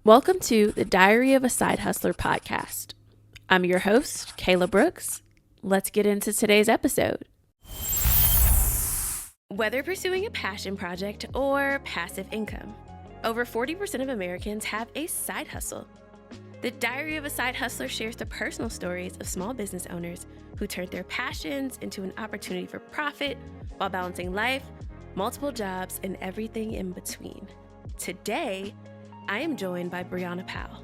Welcome to the Diary of a Side Hustler podcast. I'm your host, Kayla Brooks. Let's get into today's episode. Whether pursuing a passion project or passive income, over 40% of Americans have a side hustle. The Diary of a Side Hustler shares the personal stories of small business owners who turned their passions into an opportunity for profit while balancing life, multiple jobs, and everything in between. Today, I am joined by Breanna Powell.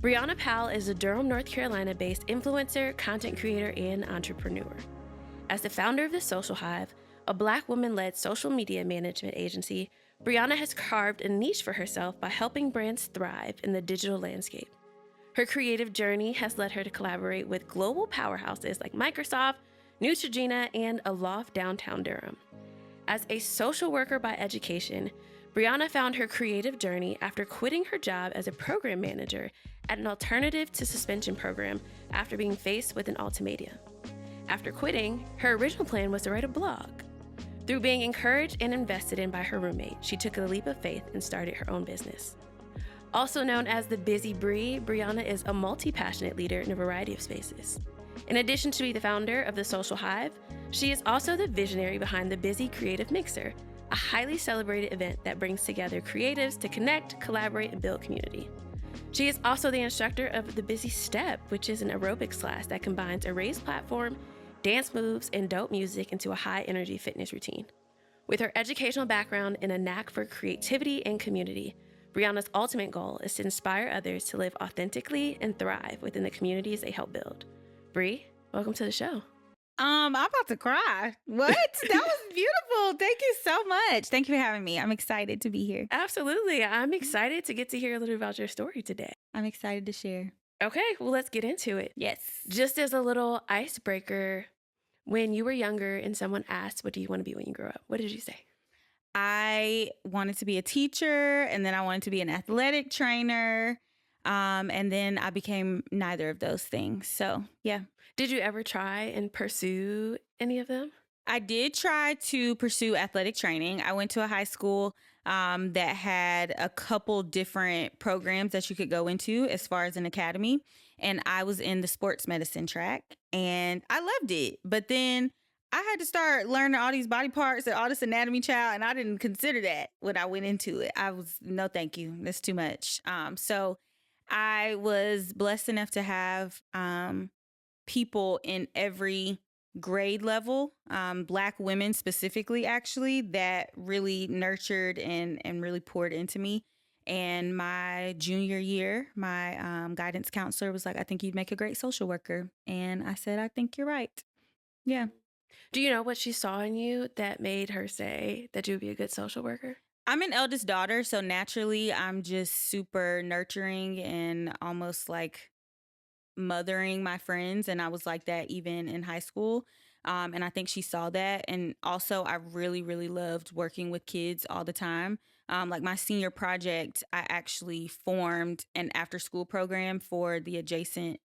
Breanna Powell is a Durham, North Carolina-based influencer, content creator, and entrepreneur. As the founder of The Social Hive, a Black woman-led social media management agency, Breanna has carved a niche for herself by helping brands thrive in the digital landscape. Her creative journey has led her to collaborate with global powerhouses like Microsoft, Neutrogena, and Aloft downtown Durham. As a social worker by education, Breanna found her creative journey after quitting her job as a program manager at an alternative to suspension program after being faced with an ultimatum. After quitting, her original plan was to write a blog. Through being encouraged and invested in by her roommate, she took a leap of faith and started her own business. Also known as the Busy Bree, Breanna is a multi-passionate leader in a variety of spaces. In addition to being the founder of The Social Hive, she is also the visionary behind the Busy Creative Mixer, a highly celebrated event that brings together creatives to connect, collaborate, and build community. She is also the instructor of the Busy Step, which is an aerobics class that combines a raised platform, dance moves, and dope music into a high-energy fitness routine. With her educational background and a knack for creativity and community, Breanna's ultimate goal is to inspire others to live authentically and thrive within the communities they help build. Bree, welcome to the show. I'm about to cry. What? That was beautiful. Thank you so much. Thank you for having me. I'm excited to be here. Absolutely. I'm excited to get to hear a little about your story today. I'm excited to share. Okay, well, let's get into it. Yes. Just as a little icebreaker, when you were younger and someone asked, what do you want to be when you grow up? What did you say? I wanted to be a teacher, and then I wanted to be an athletic trainer. And then I became neither of those things. So, yeah. Did you ever try and pursue any of them? I did try to pursue athletic training. I went to a high school that had a couple different programs that you could go into as far as an academy. And I was in the sports medicine track and I loved it. But then I had to start learning all these body parts and all this anatomy child. And I didn't consider that when I went into it. I was, no, thank you. That's too much. So I was blessed enough to have people in every grade level, Black women specifically, actually, that really nurtured and really poured into me. And my junior year, my guidance counselor was like, I think you'd make a great social worker. And I said, I think you're right. Yeah. Do you know what she saw in you that made her say that you would be a good social worker? I'm an eldest daughter, so naturally I'm just super nurturing and almost like mothering my friends. And I was like that even in high school. And I think she saw that. And also, I really, really loved working with kids all the time. Like my senior project, I actually formed an after school program for the adjacent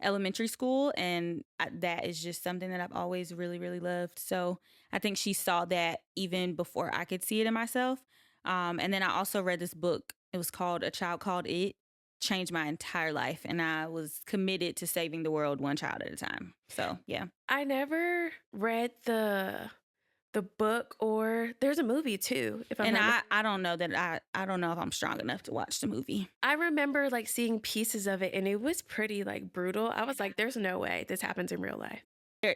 elementary school. And that is just something that I've always really, really loved. So I think she saw that even before I could see it in myself. And then I also read this book. It was called A Child Called It. Changed my entire life, and I was committed to saving the world one child at a time. So yeah. I never read the book, or there's a movie too. If I'm And not, I don't know that I don't know if I'm strong enough to watch the movie. I remember like seeing pieces of it, and it was pretty like brutal. I was like, "There's no way this happens in real life."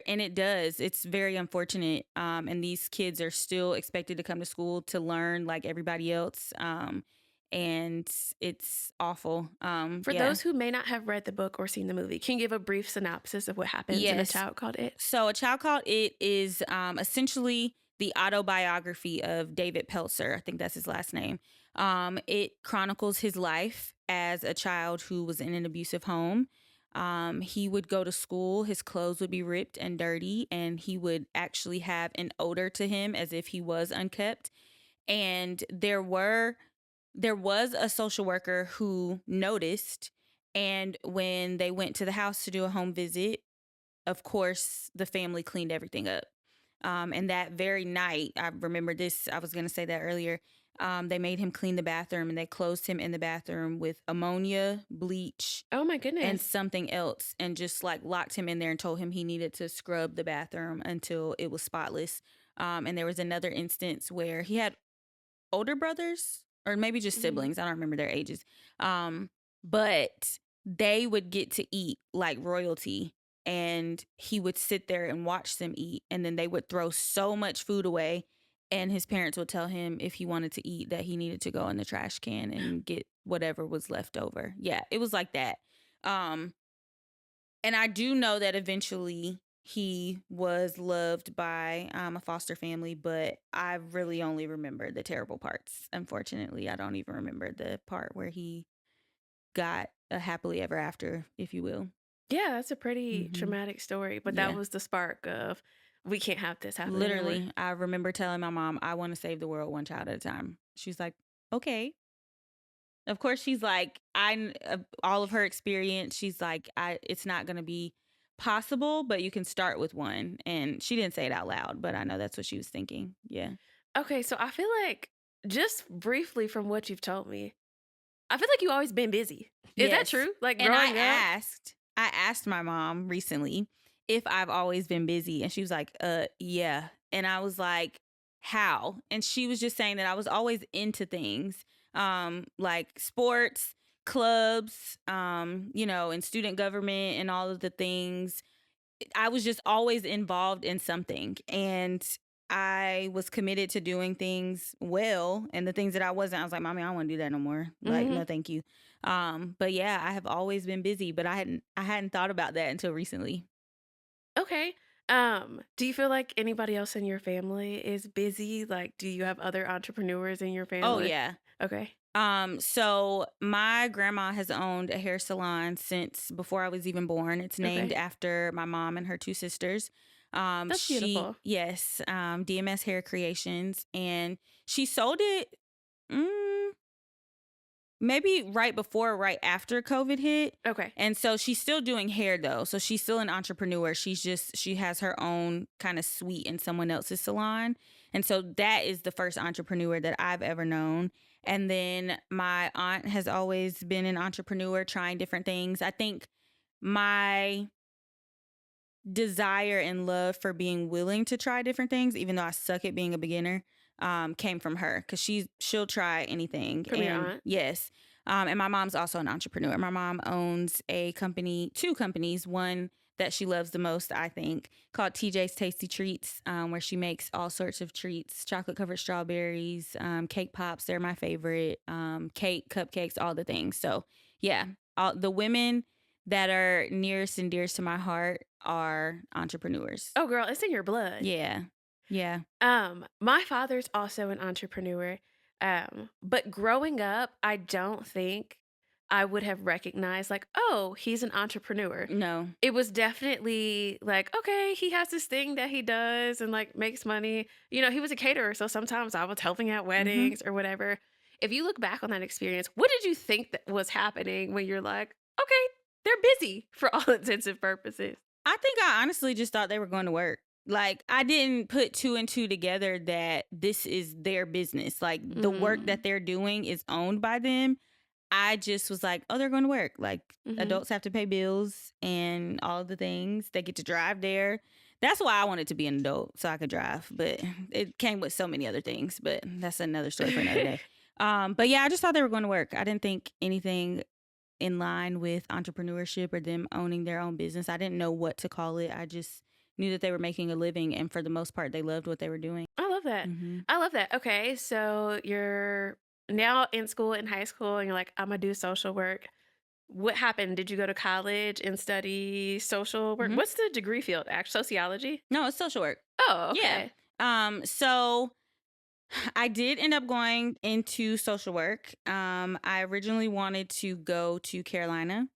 And it does. It's very unfortunate. And these kids are still expected to come to school to learn like everybody else. And it's awful. For those who may not have read the book or seen the movie, can you give a brief synopsis of what happens in A Child Called It? So A Child Called It is essentially the autobiography of David Peltzer. I think that's his last name. It chronicles his life as a child who was in an abusive home. He would go to school, his clothes would be ripped and dirty, and he would actually have an odor to him as if he was unkept. And there was a social worker who noticed, and when they went to the house to do a home visit, of course, the family cleaned everything up. And that very night, I remember this, I was going to say that earlier, They made him clean the bathroom, and they closed him in the bathroom with ammonia, bleach, Oh my and goodness. something else, and just like locked him in there and told him he needed to scrub the bathroom until it was spotless. And there was another instance where he had older brothers, or maybe just Mhm. siblings. I don't remember their ages. But they would get to eat like royalty, and he would sit there and watch them eat, and then they would throw so much food away, and his parents would tell him if he wanted to eat that he needed to go in the trash can and get whatever was left over. Yeah, it was like that. Um and I do know that eventually he was loved by a foster family, but I really only remember the terrible parts. Unfortunately, I don't even remember the part where he got a happily ever after, if you will. Yeah, that's a pretty Hmm. traumatic story, but that Yeah. was the spark of we can't have this happen anymore. Literally, I remember telling my mom, I want to save the world one child at a time. She's like, okay. Of course, she's like, all of her experience, she's like, it's not going to be possible, but you can start with one. And she didn't say it out loud, but I know that's what she was thinking. Yeah. Okay, so I feel like just briefly from what you've told me, I feel like you always been busy. Is that Yes. true? Like And growing up? I asked my mom recently if I've always been busy, and she was like, yeah. And I was like, how? And she was just saying that I was always into things, like sports, clubs, and student government and all of the things. I was just always involved in something, and I was committed to doing things well, and the things that I wasn't, I was like, mommy, I don't want to do that no more. Like, Mhm. no, thank you. But yeah, I have always been busy, but I hadn't thought about that until recently. Okay. Do you feel like anybody else in your family is busy? Like, do you have other entrepreneurs in your Oh family? yeah. Okay. So my grandma has owned a hair salon since before I was even born. It's named Okay. after my mom and her two sisters. That's beautiful. DMS Hair Creations, and she sold it. mm, Maybe right before, right after COVID hit. Okay. And so she's still doing hair though. So she's still an entrepreneur. She has her own kind of suite in someone else's salon. And so that is the first entrepreneur that I've ever known. And then my aunt has always been an entrepreneur trying different things. I think my desire and love for being willing to try different things, even though I suck at being a beginner, came from her, because she'll try anything. From your And aunt? yes, and my mom's also an entrepreneur. My mom owns two companies, one that she loves the most, I think, called TJ's Tasty Treats, where she makes all sorts of treats, chocolate covered strawberries, cake pops. They're my favorite. Cake, cupcakes, all the things. So yeah, all the women that are nearest and dearest to my heart are entrepreneurs. Oh, girl, it's in your blood. Yeah. Yeah. My father's also an entrepreneur. But growing up, I don't think I would have recognized like, oh, he's an entrepreneur. No. It was definitely like, okay, he has this thing that he does and like makes money. You know, he was a caterer, so sometimes I was helping at weddings or whatever. If you look back on that experience, what did you think that was happening when you're like, okay, they're busy for all intents and purposes? I think I honestly just thought they were going to work. Like, I didn't put two and two together that this is their business. Like, the work that they're doing is owned by them. I just was like, oh, they're going to work. Like, adults have to pay bills and all of the things. They get to drive there. That's why I wanted to be an adult, so I could drive. But it came with so many other things. But that's another story for another day. But yeah, I just thought they were going to work. I didn't think anything in line with entrepreneurship or them owning their own business. I didn't know what to call it. I just knew that they were making a living, and for the most part, they loved what they were doing. I love that. Mm-hmm. I love that. Okay, so you're now in school, in high school, and you're like, I'm gonna do social work. What happened? Did you go to college and study social work? Mm-hmm. What's the degree field? Sociology? No, it's social work. Oh, Yeah. okay. So I did end up going into social work. I originally wanted to go to Carolina,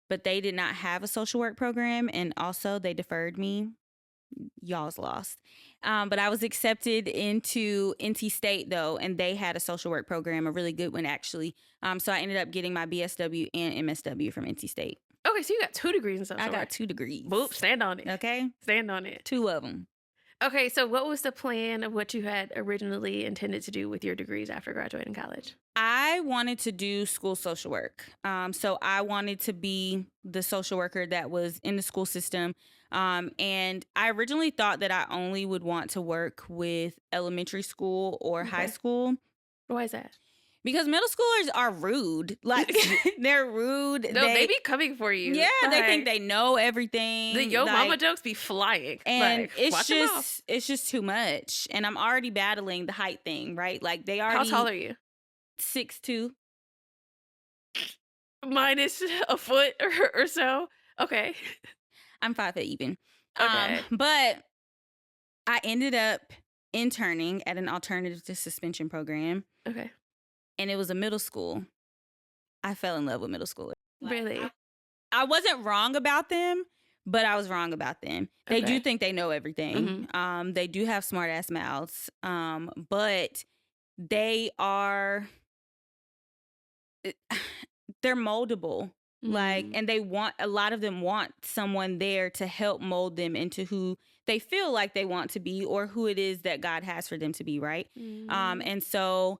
but they did not have a social work program, and also they deferred me. Y'all's lost. But I was accepted into NC State though, and they had a social work program, a really good one actually. So I ended up getting my BSW and MSW from NC State. Okay, so you got 2 degrees in social I got work. 2 degrees. Boop, stand on it. Okay, Stand on it. 2 of them. Okay, so what was the plan of what you had originally intended to do with your degrees after graduating college? I wanted to do school social work. So I wanted to be the social worker that was in the school system. And I originally thought that I only would want to work with elementary school or high Okay. school Why is that? because middle schoolers are rude. Like they're rude. No, they be coming for you. Yeah, they think Like, they know everything. the yo mama like, jokes be flying. and Like, it's watch them off. just too much. And I'm already battling the height thing, right? Like they How tall already are you? 6'2". Minus a foot or so. Okay. I'm 5 foot even. Okay. But I ended up interning at an alternative to suspension program, Okay. and it was a middle school. I fell in love with middle schoolers. Really? I wasn't wrong about them, but I was wrong about them. They do Okay. think they know everything. They do have smart ass mouths. But they are they're moldable. Like, and they want, a lot of them want someone there to help mold them into who they feel like they want to be or who it is that God has for them to be, right? And so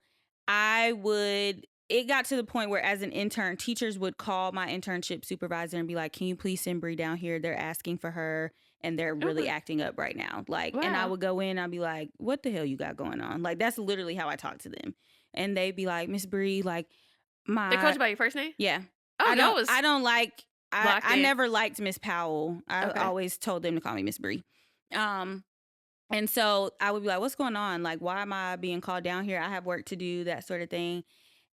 it got to the point where as an intern, teachers would call my internship supervisor and be like, can you please send Bree down here? They're asking for her and they're really acting up right now. Like, and I Wow. would go in, I'd be like, what the hell you got going on? Like, that's literally how I talk to them. And they'd be like, Miss Bree, like, They called you by your first name? yeah. Oh, I y'all was don't like, locked I in. never liked Miss Powell. I Okay. always told them to call me Miss Bree. And so I would be like, what's going on? Like, why am I being called down here? I have work to do, that sort of thing.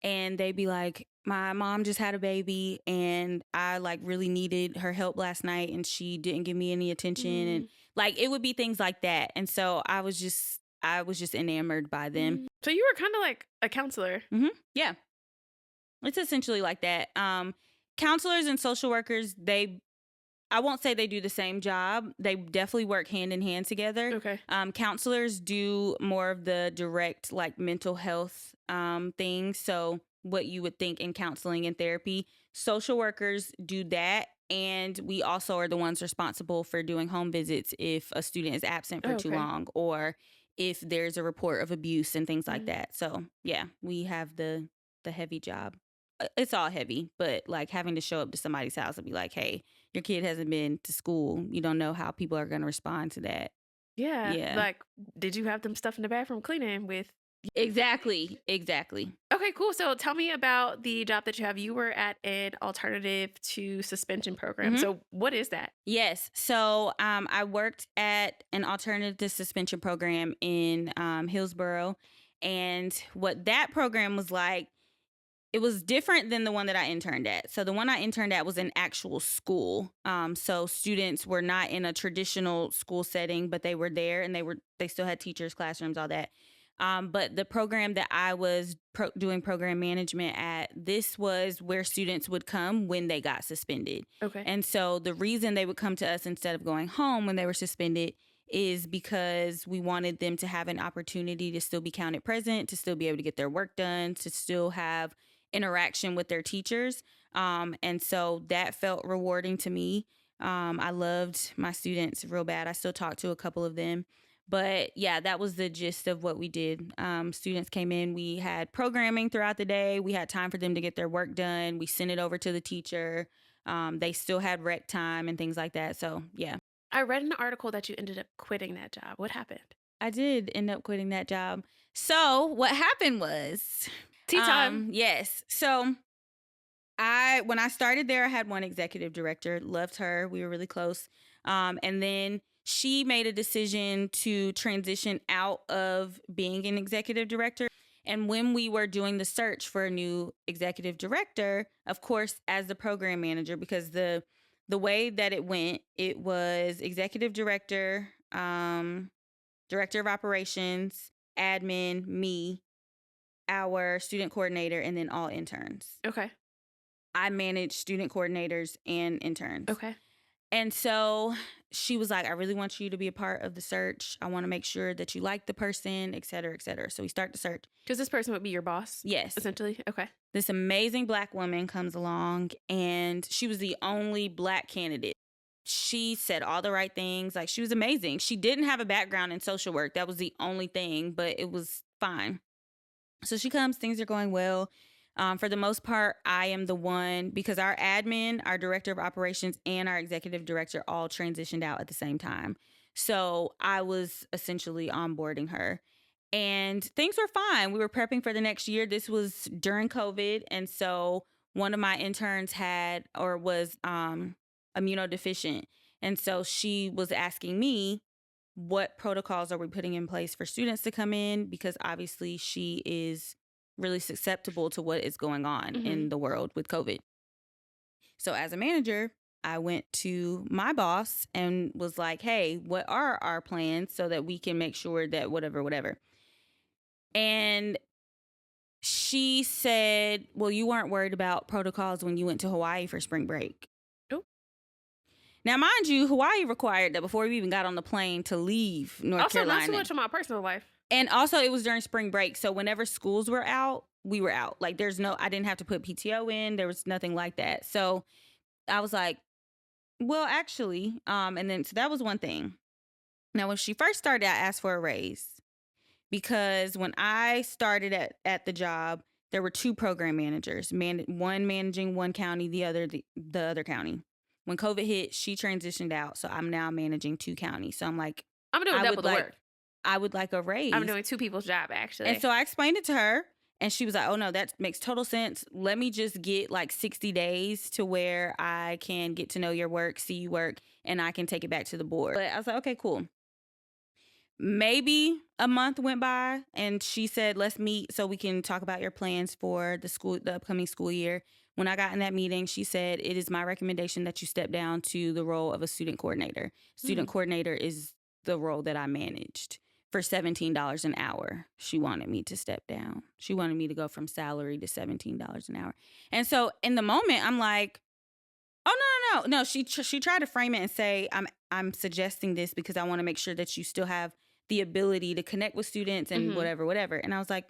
And they'd be like, my mom just had a baby and I like really needed her help last night and she didn't give me any attention. And like, it would be things like that. And so I was just enamored by them. So you were kind of like a counselor. Yeah. It's essentially like that. Counselors and social workers, I won't say they do the same job. They definitely work hand in hand together. Okay. Counselors do more of the direct, like mental health things. So what you would think in counseling and therapy. Social workers do that. And we also are the ones responsible for doing home visits if a student is absent for too long or if there's a report of abuse and things like that. So yeah, we have the heavy job. It's all heavy, but like having to show up to somebody's house and be like, hey, your kid hasn't been to school. You don't know how people are going to respond to that. Yeah. Yeah. Like, did you have them stuff in the bathroom cleaning with? Exactly. Okay, cool. So tell me about the job that you have. You were at an alternative to suspension program. So what is that? Yes. So I worked at an alternative to suspension program in Hillsborough. And what that program was like, it was different than the one that I interned at. So the one I interned at was an actual school. So students were not in a traditional school setting, but they were there and they still had teachers, classrooms, all that. But the program that I was doing program management at, this was where students would come when they got suspended. Okay. And so the reason they would come to us instead of going home when they were suspended is because we wanted them to have an opportunity to still be counted present, to still be able to get their work done, to still have interaction with their teachers. And so that felt rewarding to me. I loved my students real bad. I still talk to a couple of them. But yeah, that was the gist of what we did. Students came in, we had programming throughout the day. We had time for them to get their work done. We sent it over to the teacher. They still had rec time and things like that. So yeah. I read in an article that you ended up quitting that job. What happened? I did end up quitting that job. So what happened was tea time. Yes. So when I started there, I had one executive director, loved her. We were really close. And then she made a decision to transition out of being an executive director. And when we were doing the search for a new executive director, of course, as the program manager, because the way that it went, it was executive director, director of operations, admin, me, our student coordinator, and then all interns. Okay. I manage student coordinators and interns. Okay. And so she was like, I really want you to be a part of the search. I want to make sure that you like the person, et cetera, et cetera. So we start the search. Because this person would be your boss? Yes. Essentially? Okay. This amazing Black woman comes along, and she was the only Black candidate. she said all the right things. Like, she was amazing. She didn't have a background in social work. That was the only thing, but it was fine. So she comes, things are going well. For the most part, I am the one, because our admin, our director of operations, and our executive director all transitioned out at the same time. So I was essentially onboarding her. And things were fine. We were prepping for the next year. This was during COVID. And so one of my interns was immunodeficient. And so she was asking me, what protocols are we putting in place for students to come in? Because obviously she is really susceptible to what is going on in the world with COVID. So as a manager, I went to my boss and was like, hey, what are our plans so that we can make sure that whatever. And she said, well, you weren't worried about protocols when you went to Hawaii for spring break. Oh. Now, mind you, Hawaii required that before we even got on the plane to leave North Carolina. Also, not too much of my personal life. And also, it was during spring break. So whenever schools were out, we were out. Like, I didn't have to put PTO in. There was nothing like that. So I was like, well, actually, so that was one thing. Now, when she first started, I asked for a raise. Because when I started at the job, there were two program managers, one managing one county, the other county. When COVID hit, she transitioned out, so I'm now managing two counties. So I'm like, I'm doing double the work. I would like a raise. I'm doing two people's job, actually. And so I explained it to her, and she was like, oh, no, that makes total sense. Let me just get like 60 days to where I can get to know your work, see you work, and I can take it back to the board. But I was like, okay, cool. Maybe a month went by, and she said, let's meet so we can talk about your plans for the upcoming school year. When I got in that meeting, she said, it is my recommendation that you step down to the role of a student coordinator. Student coordinator is the role that I managed. For $17 an hour, she wanted me to step down. She wanted me to go from salary to $17 an hour. And so in the moment, I'm like, oh, no. She tried to frame it and say, I'm suggesting this because I want to make sure that you still have the ability to connect with students and whatever. And I was like,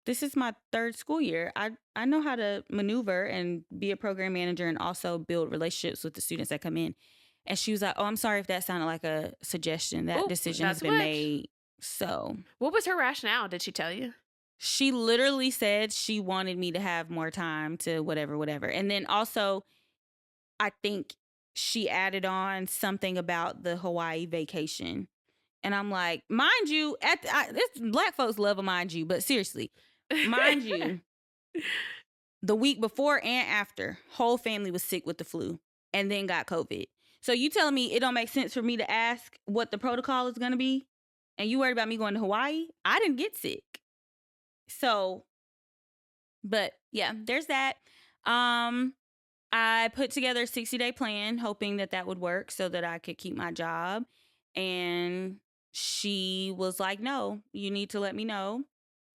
this is my third school year. I know how to maneuver and be a program manager and also build relationships with the students that come in. And she was like, oh, I'm sorry if that sounded like a suggestion. That decision has been made. So what was her rationale? Did she tell you? She literally said she wanted me to have more time to whatever. And then also, I think she added on something about the Hawaii vacation. And I'm like, mind you, Black folks love a mind you, but seriously, mind you, the week before and after, whole family was sick with the flu and then got COVID. So you telling me it don't make sense for me to ask what the protocol is going to be? And you worried about me going to Hawaii? I didn't get sick. So, but yeah, there's that. I put together a 60-day plan, hoping that would work so that I could keep my job. And she was like, no, you need to let me know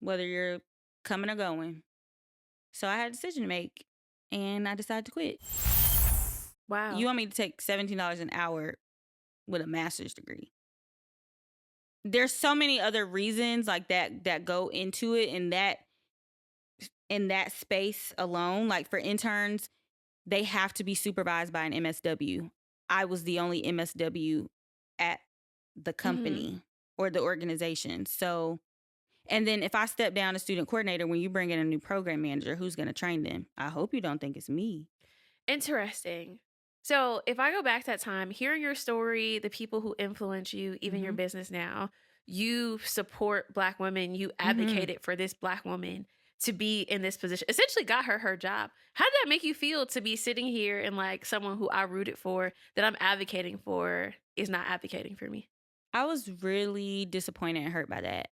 whether you're coming or going. So I had a decision to make, and I decided to quit. Wow. You want me to take $17 an hour with a master's degree? There's so many other reasons like that go into it in that space alone. Like for interns, they have to be supervised by an MSW. I was the only MSW at the company or the organization. So, and then if I step down as student coordinator, when you bring in a new program manager, who's going to train them? I hope you don't think it's me. Interesting. So if I go back that time, hearing your story, the people who influence you, even your business now, you support Black women, you advocated for this Black woman to be in this position, essentially got her job. How did that make you feel to be sitting here and like someone who I rooted for, that I'm advocating for, is not advocating for me? I was really disappointed and hurt by that.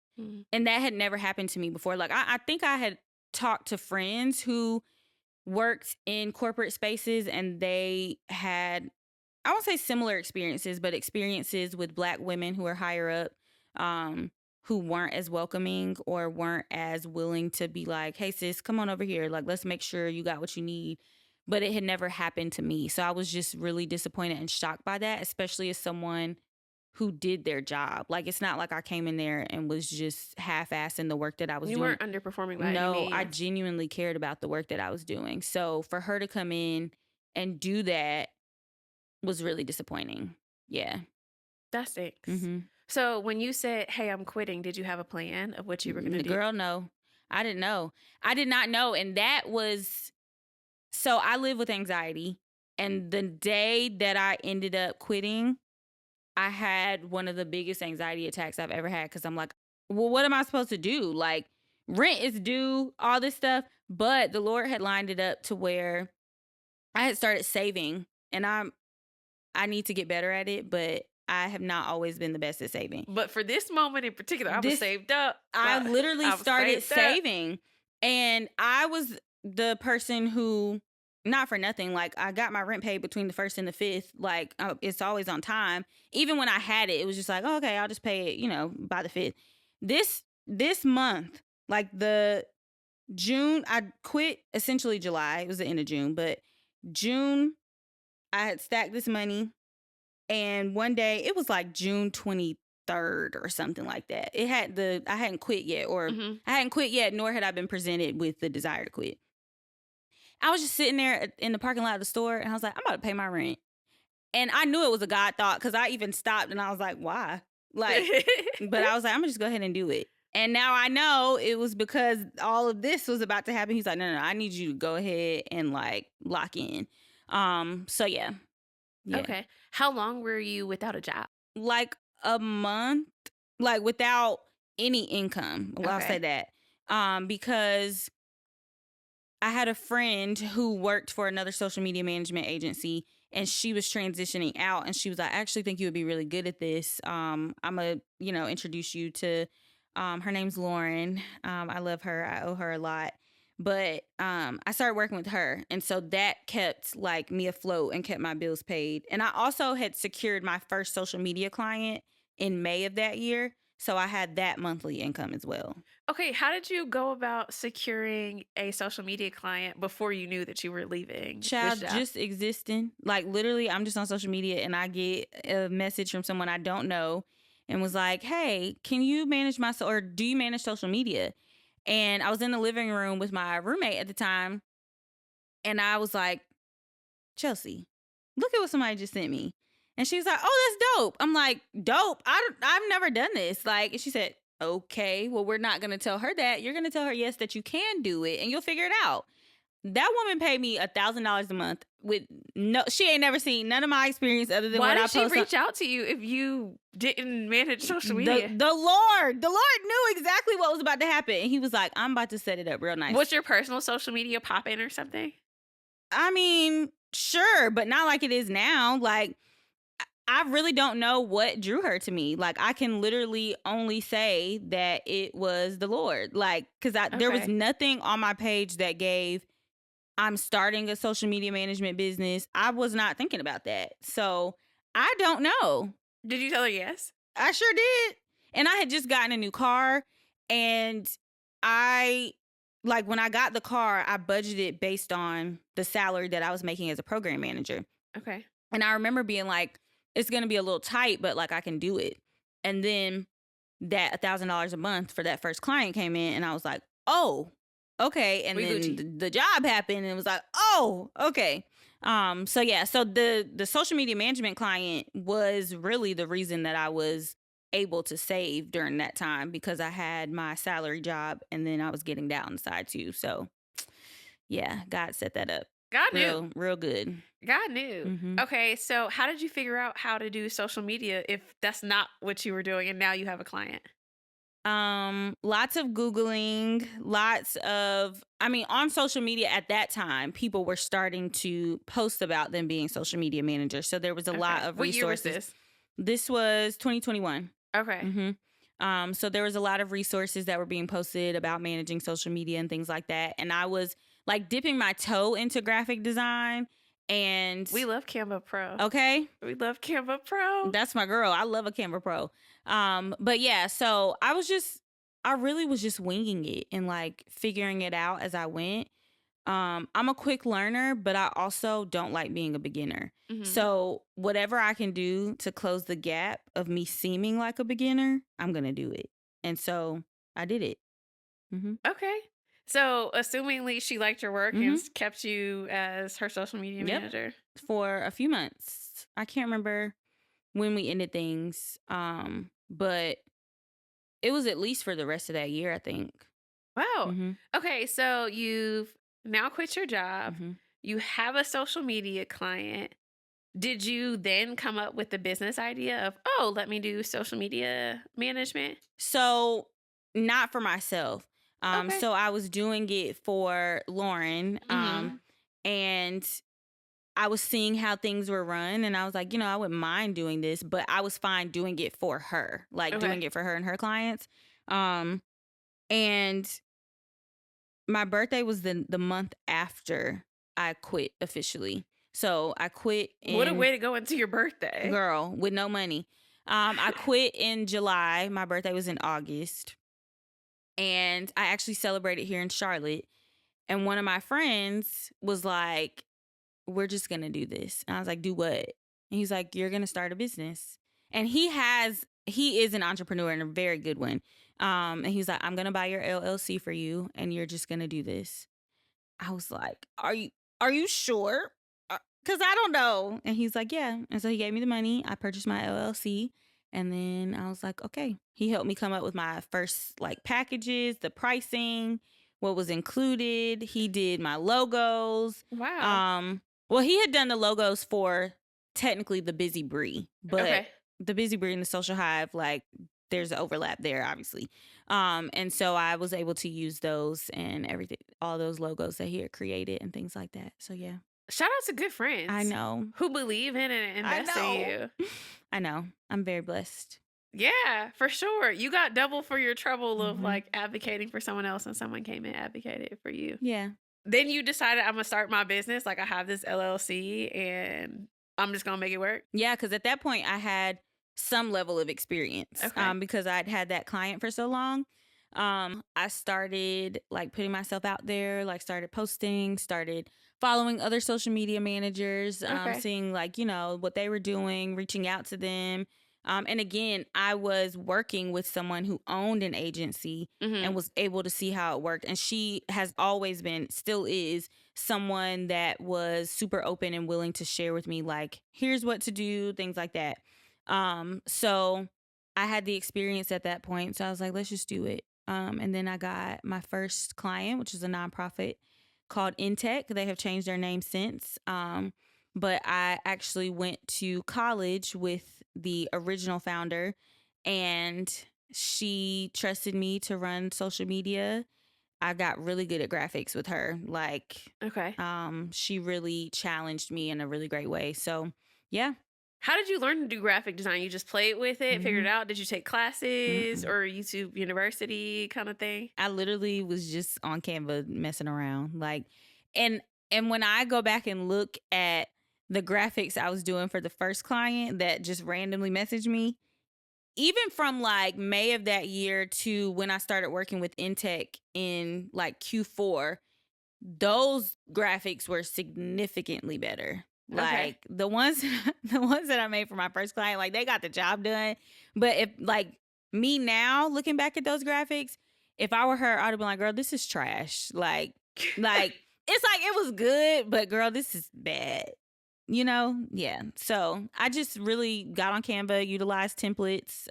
And that had never happened to me before. Like I think I had talked to friends who worked in corporate spaces and they had, I won't say similar experiences, but experiences with Black women who are higher up, who weren't as welcoming or weren't as willing to be like, hey sis, come on over here. Like, let's make sure you got what you need. But it had never happened to me. So I was just really disappointed and shocked by that, especially as someone who did their job. Like, it's not like I came in there and was just half-assing the work that I was doing. You weren't underperforming by any means. No, I genuinely cared about the work that I was doing. So for her to come in and do that was really disappointing. Yeah. That stinks. Mm-hmm. So when you said, "Hey, I'm quitting," did you have a plan of what you were going to do? Girl, no. I didn't know. I did not know. And that was, so I live with anxiety. And the day that I ended up quitting, I had one of the biggest anxiety attacks I've ever had, because I'm like, well, what am I supposed to do? Like, rent is due, all this stuff. But the Lord had lined it up to where I had started saving, and I need to get better at it, but I have not always been the best at saving. But for this moment in particular, I was saved up. I literally started saving, and I was the person who, not for nothing, like, I got my rent paid between the 1st and the 5th. Like, it's always on time. Even when I had it, it was just like, oh, okay, I'll just pay it, by the 5th. This month, like the June, I quit essentially July. It was the end of June, but June, I had stacked this money, and one day, it was like June 23rd or something like that. I hadn't quit yet, or I hadn't quit yet, nor had I been presented with the desire to quit. I was just sitting there in the parking lot of the store, and I was like, I'm about to pay my rent. And I knew it was a God thought, because I even stopped and I was like, why? Like, but I was like, I'm gonna just go ahead and do it. And now I know it was because all of this was about to happen. He's like, no, I need you to go ahead and like lock in. So yeah. Okay. How long were you without a job? Like a month, like without any income. Well, I'll say that. Because I had a friend who worked for another social media management agency, and she was transitioning out, and she was like, I actually think you would be really good at this. I'm going to, introduce you to, her name's Lauren. I love her. I owe her a lot. But I started working with her. And so that kept like me afloat and kept my bills paid. And I also had secured my first social media client in May of that year. So I had that monthly income as well. Okay, how did you go about securing a social media client before you knew that you were leaving? Child, just existing. Like, literally, I'm just on social media and I get a message from someone I don't know and was like, hey, can you manage or do you manage social media? And I was in the living room with my roommate at the time, and I was like, Chelsea, look at what somebody just sent me. And she was like, oh, that's dope. I'm like, dope? I've never done this. Like, and she said, okay, well, we're not going to tell her that. You're going to tell her, yes, that you can do it, and you'll figure it out. That woman paid me $1,000 a month with she ain't never seen none of my experience other than why what I did she reach out to you if you didn't manage social media? The Lord knew exactly what was about to happen. And he was like, I'm about to set it up real nice. Was your personal social media popping or something? I mean, sure, but not like it is now. Like, I really don't know what drew her to me. Like, I can literally only say that it was the Lord. Like, because there was nothing on my page that gave, I'm starting a social media management business. I was not thinking about that. So I don't know. Did you tell her yes? I sure did. And I had just gotten a new car, and when I got the car, I budgeted based on the salary that I was making as a program manager. Okay. And I remember being like, it's going to be a little tight, but like I can do it. And then that $1,000 a month for that first client came in, and I was like, oh, okay. And then the job happened, and it was like, oh, okay. So the social media management client was really the reason that I was able to save during that time, because I had my salary job and then I was getting that on the side too. So yeah, God set that up. God knew. Real good. God knew. Mm-hmm. Okay, so how did you figure out how to do social media if that's not what you were doing and now you have a client? Lots of Googling, on social media at that time, people were starting to post about them being social media managers. So there was a lot of resources. What year was this? This was 2021. Okay. Mm-hmm. So there was a lot of resources that were being posted about managing social media and things like that. And I was like dipping my toe into graphic design. And we love Canva Pro. Okay. We love Canva Pro. That's my girl. I love a Canva Pro. But yeah, so I really was just winging it and like figuring it out as I went. I'm a quick learner, but I also don't like being a beginner. Mm-hmm. So whatever I can do to close the gap of me seeming like a beginner, I'm going to do it. And so I did it. Mm-hmm. Okay. So, assumingly she liked your work and Mm-hmm. kept you as her social media Yep. manager. For a few months. I can't remember when we ended things. But it was at least for the rest of that year, I think. Wow. Mm-hmm. Okay, so you've now quit your job. Mm-hmm. You have a social media client. Did you then come up with the business idea of, oh, let me do social media management? So not for myself. Okay. So I was doing it for Lauren. Hmm. And I was seeing how things were run, and I was like, I wouldn't mind doing this, but I was fine doing it for her, like Okay. doing it for her and her clients. Um, and my birthday was the month after I quit officially. So I quit What a in, way to go into your birthday. girl, with no money. I quit in July. My birthday was in August, and I actually celebrated here in Charlotte. And one of my friends was like, we're just going to do this. And I was like, do what? And he's like, you're going to start a business. And he is an entrepreneur and a very good one. And he's like, I'm going to buy your LLC for you and you're just going to do this. I was like, are you sure? Cause I don't know. And he's like, yeah. And so he gave me the money. I purchased my LLC. And then I was like, okay. He helped me come up with my first like packages, the pricing, what was included. He did my logos. Wow. Well, he had done the logos for technically the Busy Brie, but Okay. the Busy Brie and the Social Hive, like there's an overlap there, obviously. And so I was able to use those and everything, all those logos that he had created and things like that. So yeah, Shout out to good I friends know. who believe in and I invest in know. you. I know. I'm very blessed. Yeah, for sure. You got double for your trouble of Mhm. like advocating for someone else and someone came and advocated for you. Yeah. Then you decided I'm gonna start my business. Like I have this LLC and I'm just gonna make it work. Yeah, because at that point I had some level of experience Okay. because I'd had that client for so long. I started like putting myself out there, like started posting, started following other social media managers, Okay. seeing like, what they were doing, reaching out to them. And again, I was working with someone who owned an agency and Hmm. was able to see how it worked. And she has always been, still is, someone that was super open and willing to share with me, like, here's what to do, things like that. So I had the experience at that point. So I was like, let's just do it. And then I got my first client, which is a nonprofit called Intech. They have changed their name since. But I actually went to college with the original founder, and she trusted me to run social media. I got really good at graphics with her. Like, Okay. she really challenged me in a really great way. So, yeah. How did you learn to do graphic design? You just played with it, figured Mm-hmm. it out? Did you take classes Mm-mm. or YouTube University kind of thing? I literally was just on Canva messing around. Like, and when I go back and look at the graphics I was doing for the first client that just randomly messaged me, even from like May of that year to when I started working with Intech in like Q4, those graphics were significantly better. Okay. Like the ones the ones that I made for my first client, like they got the job done. But if like me now looking back at those graphics, if I were her, I'd have been like, girl, this is trash. Like it's like it was good, but girl, this is bad. Yeah. So I just really got on Canva, utilized templates,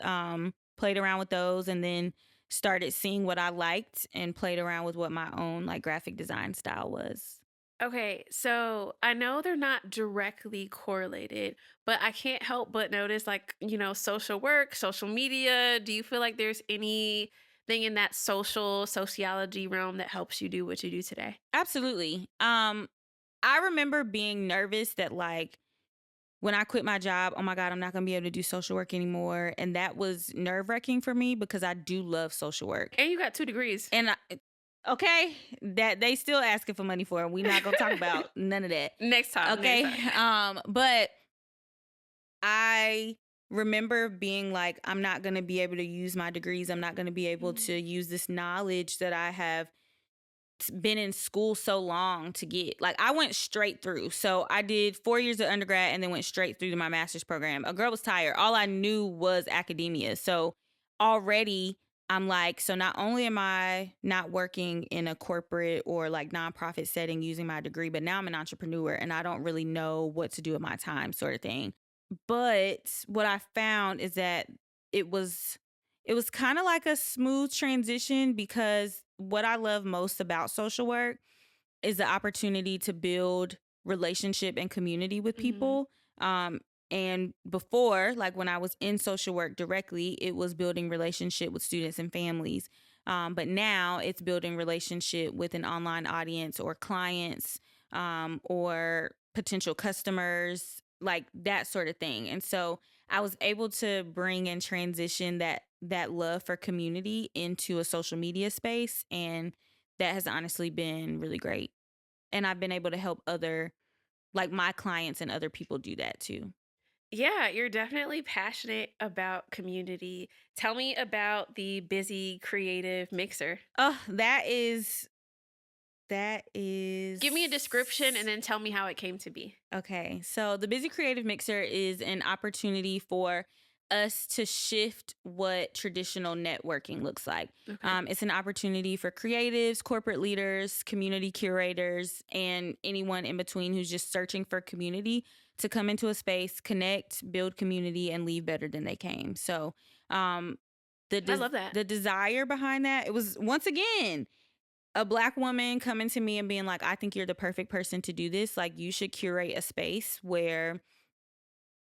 played around with those, and then started seeing what I liked and played around with what my own like graphic design style was. Okay, so I know they're not directly correlated, but I can't help but notice, like, social work, social media. Do you feel like there's anything in that sociology realm that helps you do what you do today? Absolutely. I remember being nervous that like when I quit my job, oh my God, I'm not gonna be able to do social work anymore. And that was nerve-wracking for me because I do love social work. And you got 2 degrees. And okay, that they still asking for money for, and we not gonna talk about none of that. Next time, next Okay. time. But I remember being like, I'm not going to be able to use my degrees. I'm not going to be able to Mhm. use this knowledge that I have been in school so long to get. Like, I went straight through. So I did 4 years of undergrad and then went straight through to my master's program. A girl was tired. All I knew was academia. So already I'm like, so not only am I not working in a corporate or like nonprofit setting using my degree, but now I'm an entrepreneur and I don't really know what to do with my time, sort of thing. But what I found is that it was it was kind of like a smooth transition, because what I love most about social work is the opportunity to build relationship and community with Mm-hmm. people. And before, like when I was in social work directly, it was building relationship with students and families. But now it's building relationship with an online audience or clients, or potential customers, like that sort of thing. And so I was able to bring and transition that love for community into a social media space, and that has honestly been really great. And I've been able to help other, like my clients and other people do that too. Yeah, you're definitely passionate about community. Tell me about the busy creative mixer. Oh, that is Give me a description and then tell me how it came to be. okay. So the Busy Creative Mixer is an opportunity for us to shift what traditional networking looks like. Okay. It's an opportunity for creatives, corporate leaders, community curators, and anyone in between who's just searching for community to come into a space, connect, build community, and leave better than they came. So, I love that. the desire behind that, it was once again a Black woman coming to me and being like, I think you're the perfect person to do this. Like, you should curate a space where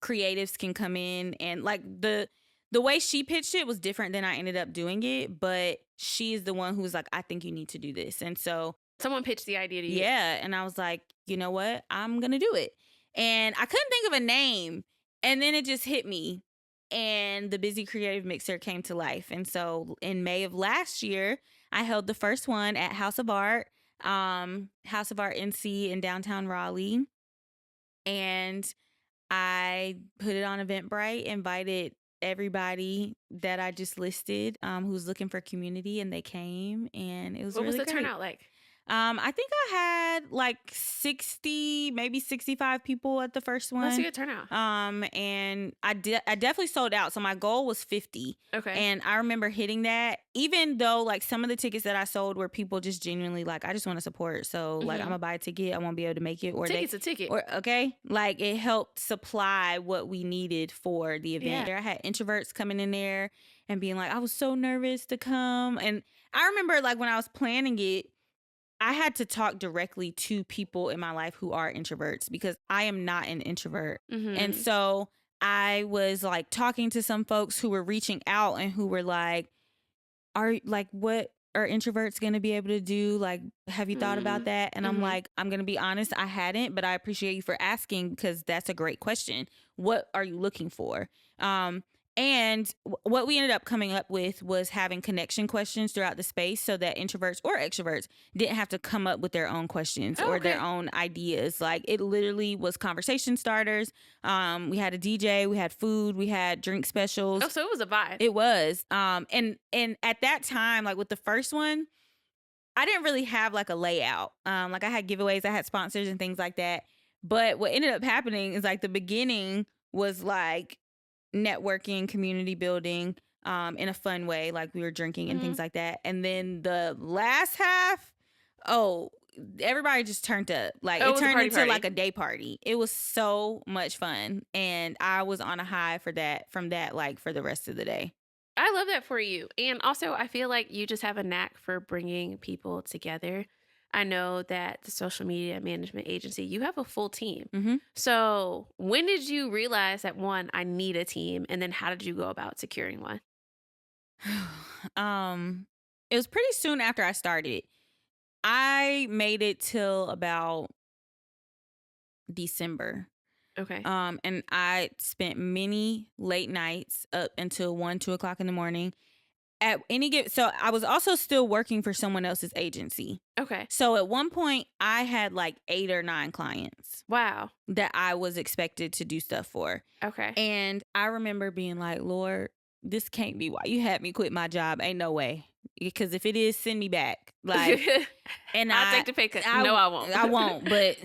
creatives can come in, and like the way she pitched it was different than I ended up doing it, but she is the one who was like, I think you need to do this. And so Someone pitched the idea to you. yeah, and I was like, you know what? I'm going to do it. And I couldn't think of a name, and then it just hit me. And the Busy Creative Mixer came to life. And so in May of last year, I held the first one at House of Art NC in downtown Raleigh. And I put it on Eventbrite, invited everybody that I just listed, who's looking for community, and they came, and it was What was really the great. turnout like? I think I had like 60, maybe 65 people at the first That's a one. good turnout. And I definitely sold out. So my goal was 50. Okay. And I remember hitting that, even though like some of the tickets that I sold were people just genuinely like, I just want to support. So like, I'm Mhm. gonna buy a ticket. I won't be able to make it, or Ticket's a ticket. or okay, like it helped supply what we needed for the event. Yeah. I had introverts coming in there and being like, I was so nervous to come. And I remember like when I was planning it, I had to talk directly to people in my life who are introverts, because I am not an introvert. And Mm-hmm. so I was like talking to some folks who were reaching out and who were like, are like, what are introverts going to be able to do? Like, have you thought about that? And I'm Mm-hmm. like, I'm going to be honest, I hadn't, but I appreciate you for asking, because that's a great question. What are you looking for? And what we ended up coming up with was having connection questions throughout the space, so that introverts or extroverts didn't have to come up with their own questions Oh, or their okay. own ideas. Like, it literally was conversation starters. We had a DJ, we had food, we had drink specials. Oh, so it was a vibe. It was. And at that time, like with the first one, I didn't really have like a layout. Like I had giveaways, I had sponsors and things like that. But what ended up happening is like the beginning was like networking, community building, in a fun way. Like we were drinking and Mhm. things like that. And then the last half, oh, everybody just turned up. Like Oh, it it was a turned party into party. like a day party. It was so much fun. And I was on a high from that, like for the rest of the day. I love that for you. And also, I feel like you just have a knack for bringing people together. I know that the social media management agency, you have a full team. Mm-hmm. So, when did you realize that one, I need a team? And then how did you go about securing one? It was pretty soon after I started. I made it till about December. Okay. And I spent many late nights up until 1, 2 o'clock in the morning. At any given, so I was also still working for someone else's agency. Okay. So at one point, I had like 8 or 9 clients Wow. that I was expected to do stuff for. Okay. And I remember being like, Lord, this can't be why you had me quit my job. Ain't no way. Because if it is, send me back. Like, and I'll take the pay cut. I No, I won't. I won't. But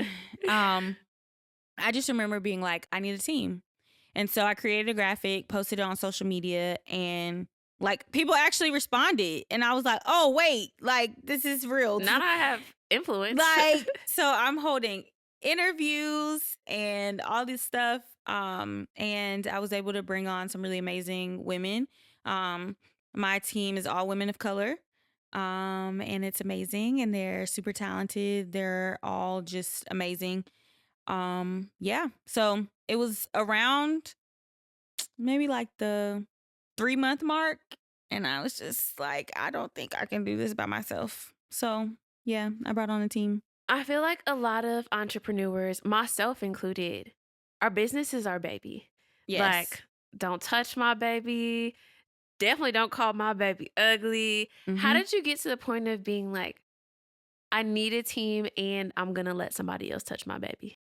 I just remember being like, I need a team. And so I created a graphic, posted it on social media, and Like, people actually responded. And I was like, oh, wait, like, this is real. Now I have influence. Like, so I'm holding interviews and all this stuff. And I was able to bring on some really amazing women. My team is all women of color. And it's amazing, and they're super talented. They're all just amazing. Yeah. So it was around maybe like the 3-month mark, and I was just like, I don't think I can do this by myself. So yeah, I brought on a team. I feel like a lot of entrepreneurs, myself included, our business is our baby. Yes. Like, don't touch my baby. Definitely don't call my baby ugly. How did you get to the point of being like, I need a team and I'm going to let somebody else touch my baby?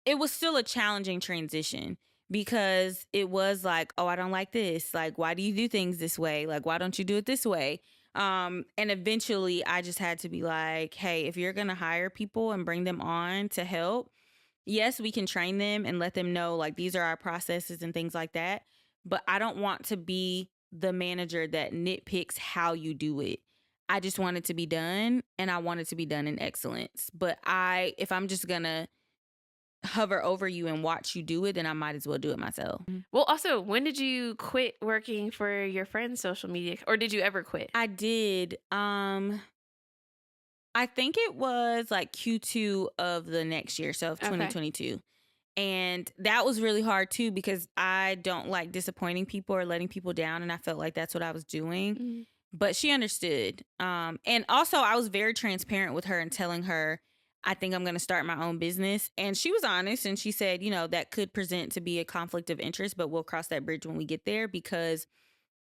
It was still a challenging transition because it was like, oh, I don't like this. Like, why do you do things this way? Like, why don't you do it this way? And eventually I just had to be like, hey, if you're going to hire people and bring them on to help, yes, we can train them and let them know, like, these are our processes and things like that. But I don't want to be the manager that nitpicks how you do it. I just want it to be done, and I want it to be done in excellence. But if I'm just going to hover over you and watch you do it, then I might as well do it myself. Well, also, when did you quit working for your friend's social media, or did you ever quit? I did. I think it was like Q2 of the next year, so of 2022. And that was really hard too, because I don't like disappointing people or letting people down, and I felt like that's what I was doing. But she understood. And also I was very transparent with her and telling her, I think I'm going to start my own business. And she was honest, and she said, that could present to be a conflict of interest, but we'll cross that bridge when we get there, because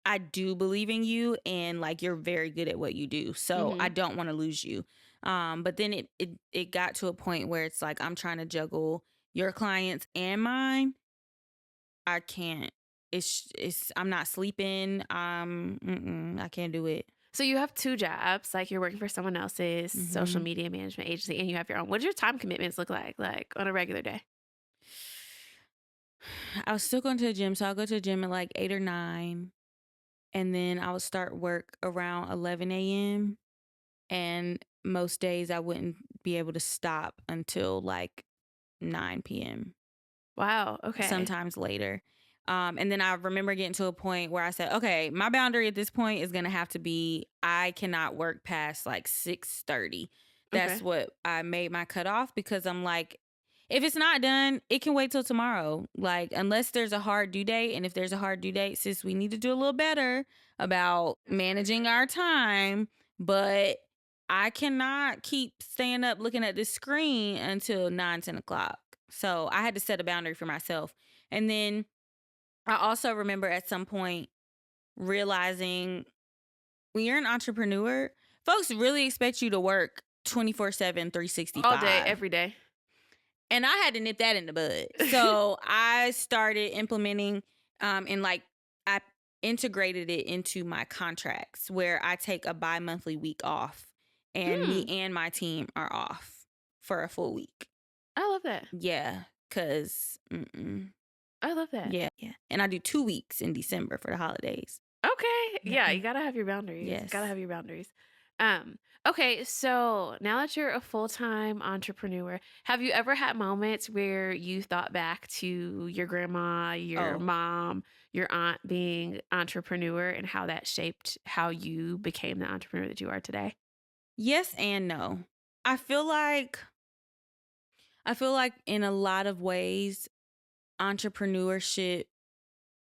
I do believe in you, and like, you're very good at what you do. So I don't want to lose you. But then it got to a point where it's like, I'm trying to juggle your clients and mine. I can't. I'm not sleeping. I can't do it. So you have 2 jobs, like you're working for someone else's social media management agency, and you have your own. What do your time commitments look like on a regular day? I was still going to the gym, so I'll go to the gym at like 8 or 9, and then I would start work around 11 a.m. And most days I wouldn't be able to stop until like 9 p.m. Wow. Okay. Sometimes later. And then I remember getting to a point where I said, okay, my boundary at this point is going to have to be, I cannot work past like 6:30. That's what I made my cutoff, because I'm like, if it's not done, it can wait till tomorrow. Like, unless there's a hard due date. And if there's a hard due date, sis, we need to do a little better about managing our time. But I cannot keep staying up looking at this screen until 9, 10 o'clock. So I had to set a boundary for myself. And then I also remember at some point realizing, when you're an entrepreneur, folks really expect you to work 24/7, 365. All day, every day. And I had to nip that in the bud. So I started implementing, and like, I integrated it into my contracts, where I take a bi-monthly week off, and me and my team are off for a full week. I love that. Yeah, because I love that. Yeah. And I do 2 weeks in December for the holidays. Okay. Yeah, you gotta have your boundaries. Yes. Gotta have your boundaries. Okay, so now that you're a full-time entrepreneur, have you ever had moments where you thought back to your grandma, your mom, your aunt being entrepreneur, and how that shaped how you became the entrepreneur that you are today? Yes and no. I feel like in a lot of ways, entrepreneurship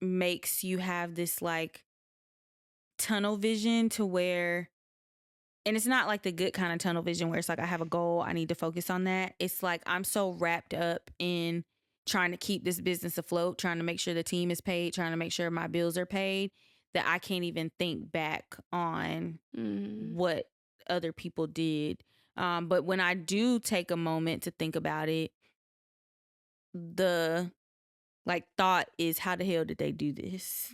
makes you have this like tunnel vision, to where, and it's not like the good kind of tunnel vision where it's like, I have a goal, I need to focus on that. It's like, I'm so wrapped up in trying to keep this business afloat, trying to make sure the team is paid, trying to make sure my bills are paid, that I can't even think back on what other people did. But when I do take a moment to think about it, the like thought is, how the hell did they do this?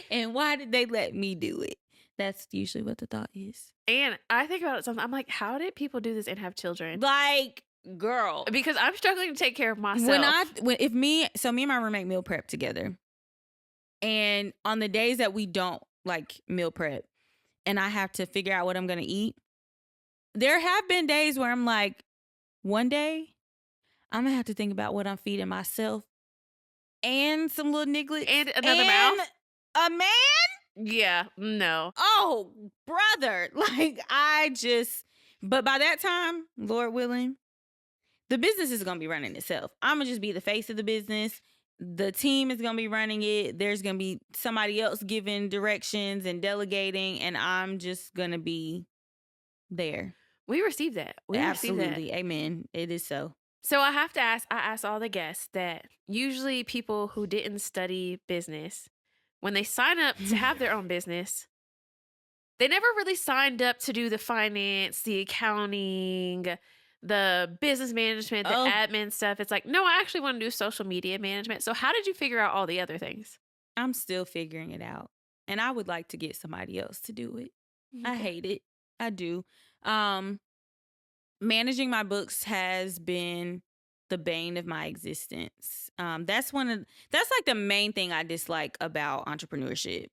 And why did they let me do it? That's usually what the thought is. And I think about it sometimes. I'm like, how did people do this and have children? Like, girl. Because I'm struggling to take care of myself. Me and my roommate meal prep together. And on the days that we don't like meal prep and I have to figure out what I'm going to eat, there have been days where I'm like, one day I'm going to have to think about what I'm feeding myself and some little nigglets And another mouth? a man. Yeah, no. Oh, brother. Like, but by that time, Lord willing, the business is going to be running itself. I'm going to just be the face of the business. The team is going to be running it. There's going to be somebody else giving directions and delegating, and I'm just going to be there. We received that. Absolutely. Amen. It is so. So I have to ask, I ask all the guests that usually people who didn't study business, when they sign up to have their own business, they never really signed up to do the finance, the accounting, the business management, the admin stuff. It's like, no, I actually want to do social media management. So how did you figure out all the other things? I'm still figuring it out. And I would like to get somebody else to do it. Okay. I hate it. I do. Managing my books has been the bane of my existence. That's like the main thing I dislike about entrepreneurship.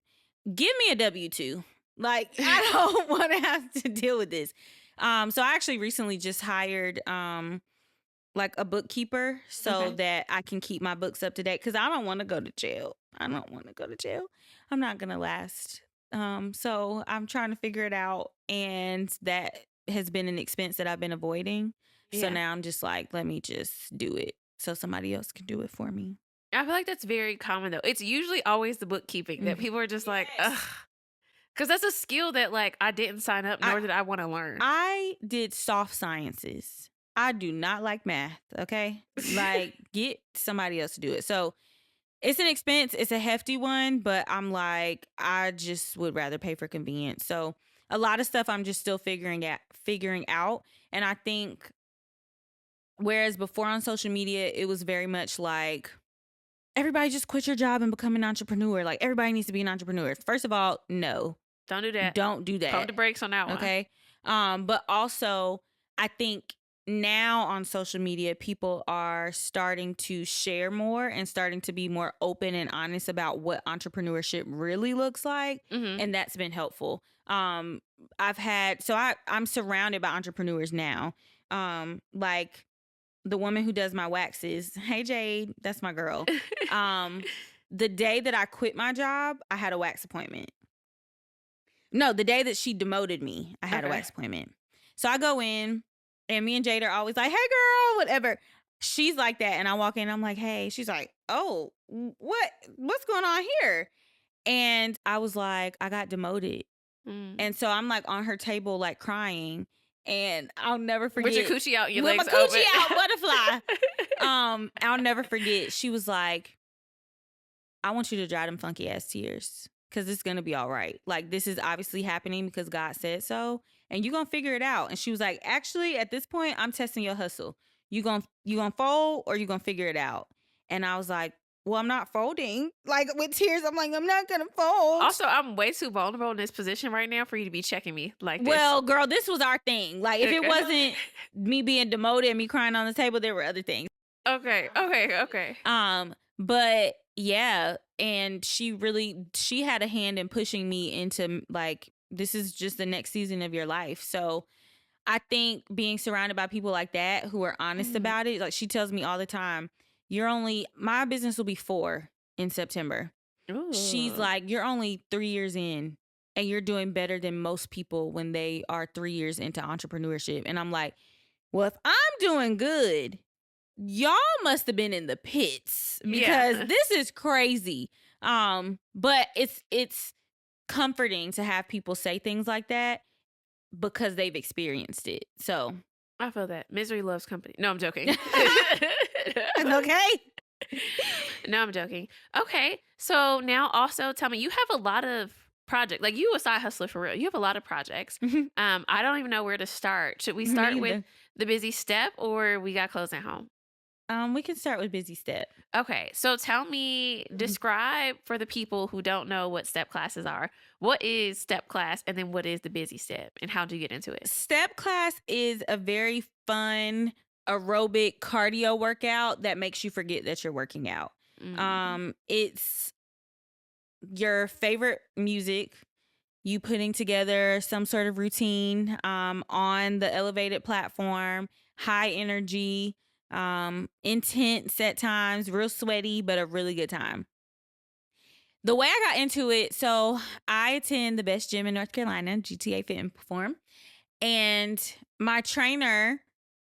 Give me a W-2. Like, I don't want to have to deal with this. So I actually recently just hired like a bookkeeper so that I can keep my books up to date, because I don't want to go to jail. I'm not going to last. So I'm trying to figure it out, and that has been an expense that I've been avoiding. Yeah. So now I'm just like, let me just do it so somebody else can do it for me. I feel like that's very common though. It's usually always the bookkeeping that people are just like, ugh. Because that's a skill that like I didn't sign up, nor did I want to learn. I did soft sciences. I do not like math, okay? Like, get somebody else to do it. So it's an expense. It's a hefty one, but I'm like, I just would rather pay for convenience. So a lot of stuff I'm just still figuring out. And I think whereas before on social media, it was very much like, everybody just quit your job and become an entrepreneur. Like, everybody needs to be an entrepreneur. First of all, no. Don't do that. Don't do that. Pump the brakes on that one. Okay. But also, I think now on social media, people are starting to share more and starting to be more open and honest about what entrepreneurship really looks like. Mm-hmm. And that's been helpful. I'm surrounded by entrepreneurs now. Like the woman who does my waxes. Hey, Jade, that's my girl. The day that I quit my job, I had a wax appointment. No, the day that she demoted me, I had a wax appointment. So I go in, and me and Jade are always like, hey, girl, whatever. She's like that. And I walk in, I'm like, hey. She's like, oh, what's going on here? And I was like, I got demoted. Mm. And so I'm like on her table, like crying. And I'll never forget. With your coochie out, your legs open. With my coochie out, butterfly. I'll never forget. She was like, I want you to dry them funky ass tears, because it's going to be all right. Like, this is obviously happening because God said so, and you're going to figure it out. And she was like, actually, at this point, I'm testing your hustle. You going to fold, or you going to figure it out? And I was like, well, I'm not folding. Like, with tears, I'm like, I'm not going to fold. Also, I'm way too vulnerable in this position right now for you to be checking me like this. Well, girl, this was our thing. Like, if it wasn't me being demoted and me crying on the table, there were other things. Okay. But yeah, and she had a hand in pushing me into like, this is just the next season of your life. So I think being surrounded by people like that who are honest about it, like she tells me all the time, my business will be 4 in September. Ooh. She's like, you're only 3 years in and you're doing better than most people when they are 3 years into entrepreneurship. And I'm like, well, if I'm doing good, y'all must have been in the pits, because this is crazy. But it's comforting to have people say things like that because they've experienced it. So I feel that misery loves company. No, I'm joking. Okay. No, I'm joking. Okay. So now also tell me, you have a lot of projects. Like, you a side hustler for real. You have a lot of projects. I don't even know where to start. Should we start with the busy step, or we got clothes at home? We can start with busy step. Okay. So tell me, describe for the people who don't know what step classes are. What is step class, and then what is the busy step, and how do you get into it? Step class is a very fun aerobic cardio workout that makes you forget that you're working out. It's your favorite music, you putting together some sort of routine on the elevated platform, high energy, intense at times, real sweaty, but a really good time. The way I got into it, so I attend the best gym in North Carolina, GTA Fit and Perform. And my trainer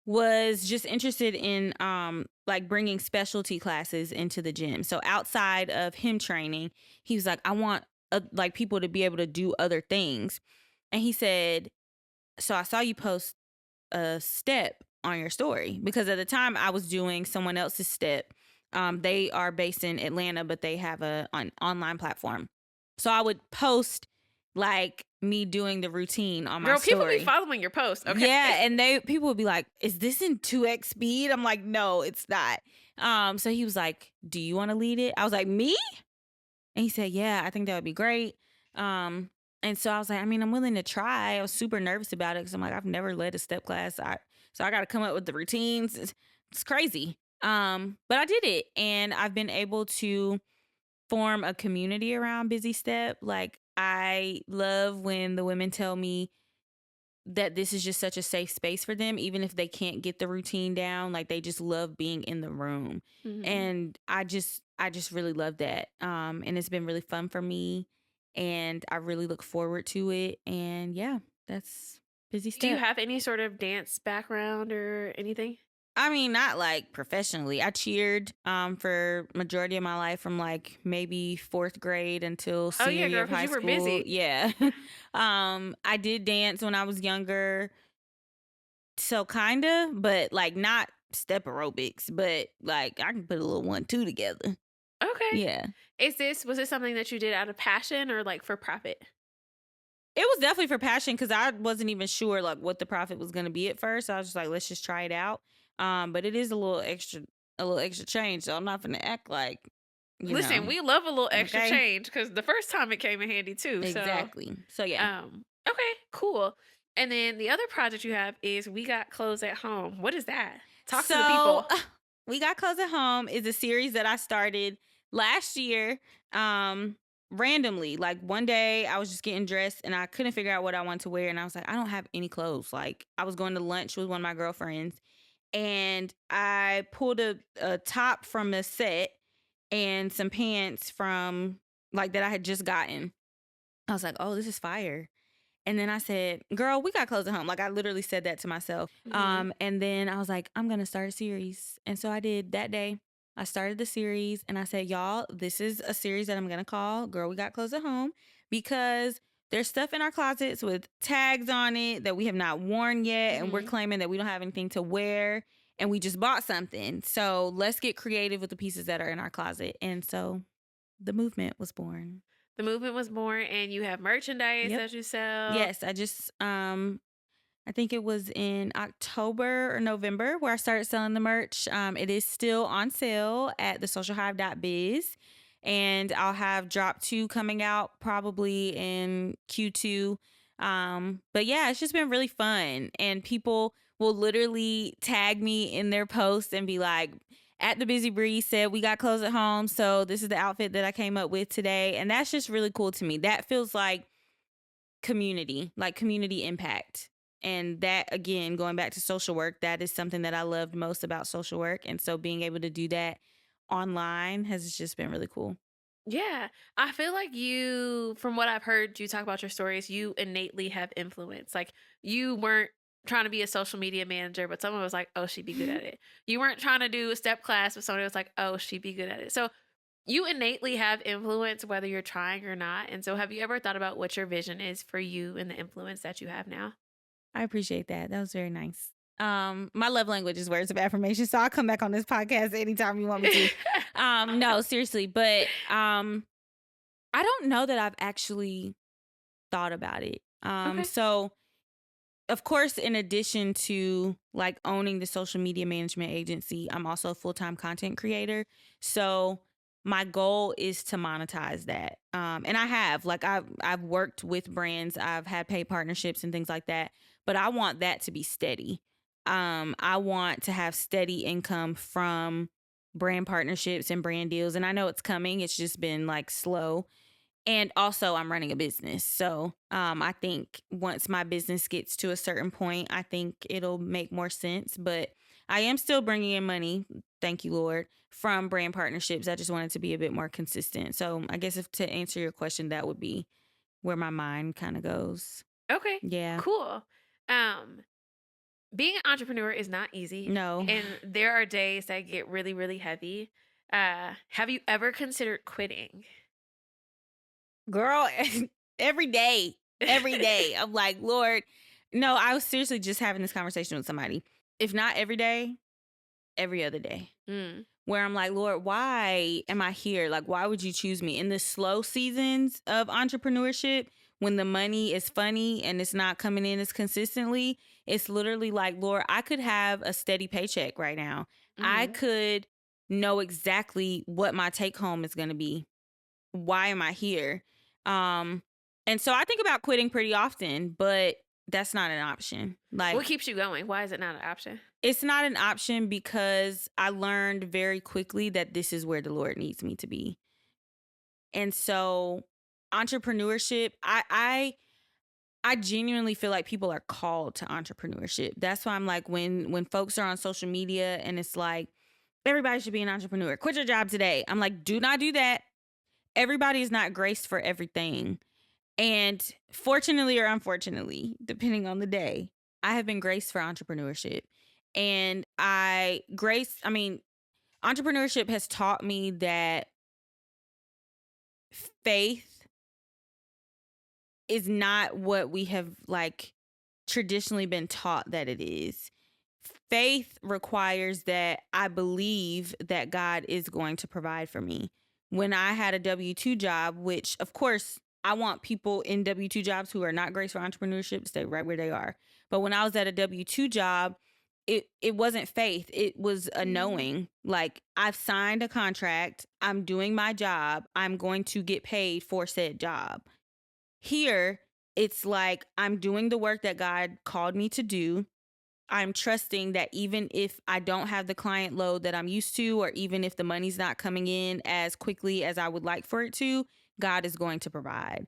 was just interested in like bringing specialty classes into the gym. So outside of him training, he was like, I want like people to be able to do other things. And he said, so I saw you post a step on your story, because at the time I was doing someone else's step. They are based in Atlanta, but they have an online platform. So I would post like me doing the routine on my Girl, people be story. following your post. Okay. Yeah, and people would be like, "Is this in 2x speed?" I'm like, "No, it's not." So he was like, "Do you want to lead it?" I was like, "Me?" And he said, "Yeah, I think that would be great." And so I was like, I mean, I'm willing to try. I was super nervous about it because I'm like, I've never led a step class. So I got to come up with the routines. It's crazy. But I did it, and I've been able to form a community around Busy Step. Like, I love when the women tell me that this is just such a safe space for them, even if they can't get the routine down. Like, they just love being in the room. Mhm. And I just really love that. And it's been really fun for me, and I really look forward to it. And yeah, that's Busy Step. Do you have any sort of dance background or anything? I mean, not like professionally. I cheered for majority of my life, from like maybe 4th grade until Oh, senior yeah, year girl, of because high you were school. busy. Yeah. I did dance when I was younger. So kinda, but like not step aerobics, but like I can put a little 1-2 together. Okay. Yeah. Was this something that you did out of passion or like for profit? It was definitely for passion, because I wasn't even sure like what the profit was gonna be at first. I was just like, let's just try it out. But it is a little extra change. So I'm not gonna act like, Listen, we love a little extra okay. change because the first time it came in handy too. Exactly. So yeah. Okay, cool. And then the other project you have is We Got Clothes at Home. What is that? Talk to the So people. We Got Clothes at Home is a series that I started last year. Randomly, like one day I was just getting dressed and I couldn't figure out what I wanted to wear, and I was like, I don't have any clothes. Like, I was going to lunch with one of my girlfriends, and I pulled a top from a set and some pants from like that I had just gotten. I was like, oh, this is fire. And then I said, girl, we got clothes at home. Like, I literally said that to myself. Mhm. And then I was like, I'm going to start a series. And so I did that day. I started the series, and I said, y'all, this is a series that I'm going to call Girl, We Got Clothes at Home, because there's stuff in our closets with tags on it that we have not worn yet. And we're Mhm. claiming that we don't have anything to wear, and we just bought something. So let's get creative with the pieces that are in our closet. And so the movement was born. The movement was born, and you have merchandise Yep. that you sell. Yes, I just I think it was in October or November where I started selling the merch. It is still on sale at thesocialhive.biz, and I'll have drop 2 coming out probably in Q2. But yeah, it's just been really fun, and people will literally tag me in their posts and be like, at the Busy Bree said we got clothes at home, so this is the outfit that I came up with today. And that's just really cool to me. That feels like community impact. And that, again, going back to social work, that is something that I loved most about social work. And so being able to do that online has just been really cool. Yeah. I feel like you, from what I've heard you talk about your stories, you innately have influence. Like, you weren't trying to be a social media manager, but someone was like, oh, she'd be good at it. You weren't trying to do a step class, but somebody was like, oh, she'd be good at it. So you innately have influence whether you're trying or not. And so have you ever thought about what your vision is for you and the influence that you have now? I appreciate that. That was very nice. My love language is words of affirmation. So I'll come back on this podcast anytime you want me to. No, seriously. But I don't know that I've actually thought about it. Okay. So of course, in addition to like owning the social media management agency, I'm also a full-time content creator. So my goal is to monetize that. And I have, like, I've worked with brands, I've had paid partnerships and things like that, but I want that to be steady. I want to have steady income from brand partnerships and brand deals. And I know it's coming. It's just been like slow. And also I'm running a business. So I think once my business gets to a certain point, I think it'll make more sense. But I am still bringing in money, thank you, Lord, from brand partnerships. I just wanted to be a bit more consistent. So I guess if to answer your question, that would be where my mind kind of goes. Okay. Yeah. Cool. Being an entrepreneur is not easy. No. And there are days that get really, really heavy. Have you ever considered quitting? Girl, every day, I'm like, Lord, no, I was seriously just having this conversation with somebody. If not every day, every other day. Mm. Where I'm like, Lord, why am I here? Like, why would you choose me in the slow seasons of entrepreneurship when the money is funny and it's not coming in as consistently? It's literally like, Lord, I could have a steady paycheck right now. I Mhm. could know exactly what my take home is going to be. Why am I here? And so I think about quitting pretty often, but that's not an option. Like, What keeps you going? Why is it not an option? it's not an option because I learned very quickly that this is where the Lord needs me to be. And so entrepreneurship, I genuinely feel like people are called to entrepreneurship. That's why I'm like, when folks are on social media and it's like, everybody should be an entrepreneur, quit your job today. I'm like, do not do that. Everybody is not graced for everything. And fortunately or unfortunately, depending on the day, I have been graced for entrepreneurship. And entrepreneurship has taught me that faith is not what we have like traditionally been taught that it is. Faith requires that I believe that God is going to provide for me. When I had a W-2 job, which of course I want people in W-2 jobs who are not graced for entrepreneurship to stay right where they are. But when I was at a W-2 job, it wasn't faith. It was a knowing. Like, I've signed a contract. I'm doing my job. I'm going to get paid for said job. Here, it's like I'm doing the work that God called me to do. I'm trusting that even if I don't have the client load that I'm used to, or even if the money's not coming in as quickly as I would like for it to, God is going to provide.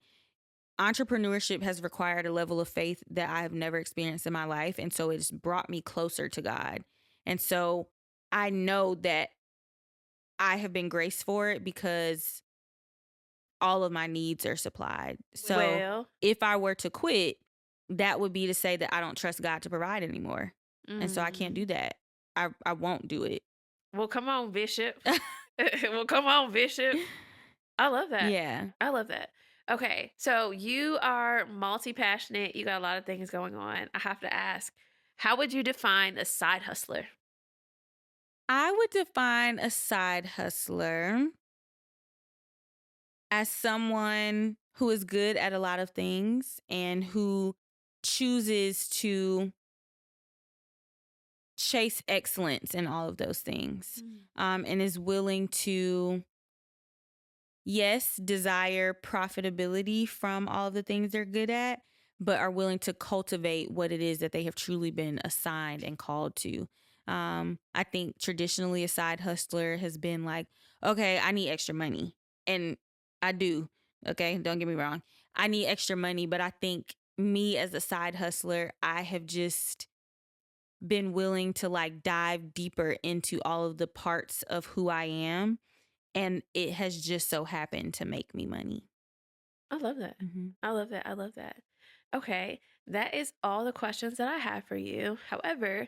Entrepreneurship has required a level of faith that I have never experienced in my life. And so it's brought me closer to God. And so I know that I have been graced for it because all of my needs are supplied. So Well, if I were to quit, that would be to say that I don't trust God to provide anymore. And so I can't do that. I won't do it. well, come on, Bishop. Well, come on, Bishop. I love that. Yeah. I love that. Okay, so you are multi-passionate. You got a lot of things going on. I have to ask, how would you define a side hustler? I would define a side hustler as someone who is good at a lot of things and who chooses to chase excellence in all of those things, and is willing to, yes, desire profitability from all of the things they're good at, but are willing to cultivate what it is that they have truly been assigned and called to. I think traditionally a side hustler has been like, okay, I need extra money. And I do. Okay, don't get me wrong. I need extra money, but I think me as a side hustler, I have just been willing to like dive deeper into all of the parts of who I am. And it has just so happened to make me money. I love that. Mm-hmm. I love that. I love that. Okay, that is all the questions that I have for you. However,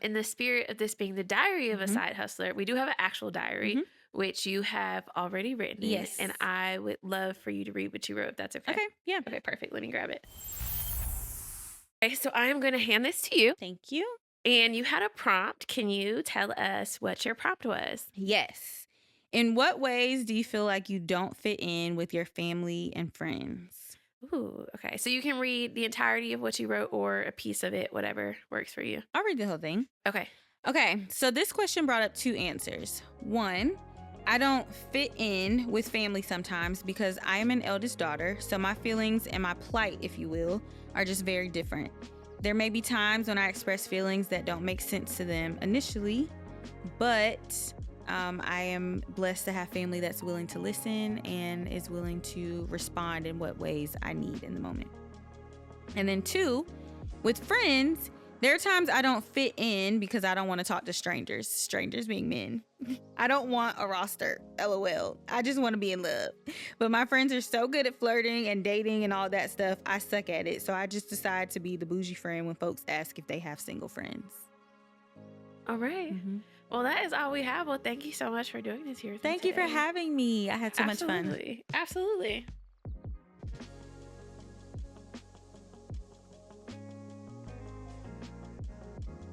in the spirit of this being the diary of a Mm-hmm. side hustler, we do have an actual diary, Mm-hmm. which you have already written in, Yes. and I would love for you to read what you wrote, if that's okay. Okay. Yeah. Okay, perfect. Let me grab it. Okay, so I am going to hand this to you. Thank you. And you had a prompt. Can you tell us what your prompt was? Yes. In what ways do you feel like you don't fit in with your family and friends? Ooh, okay. So you can read the entirety of what you wrote or a piece of it, whatever works for you. I'll read the whole thing. Okay. Okay, so this question brought up two answers. One, I don't fit in with family sometimes because I am an eldest daughter, so my feelings and my plight, if you will, are just very different. There may be times when I express feelings that don't make sense to them initially, but I am blessed to have family that's willing to listen and is willing to respond in what ways I need in the moment. And then 2, with friends, there are times I don't fit in because I don't want to talk to strangers. Strangers being men. I don't want a roster. LOL. I just want to be in love. But my friends are so good at flirting and dating and all that stuff. I suck at it. So I just decide to be the bougie friend when folks ask if they have single friends. All right. Well, that is all we have. Well, thank you so much for doing this here. Thank you for having me. I had so much fun. Absolutely.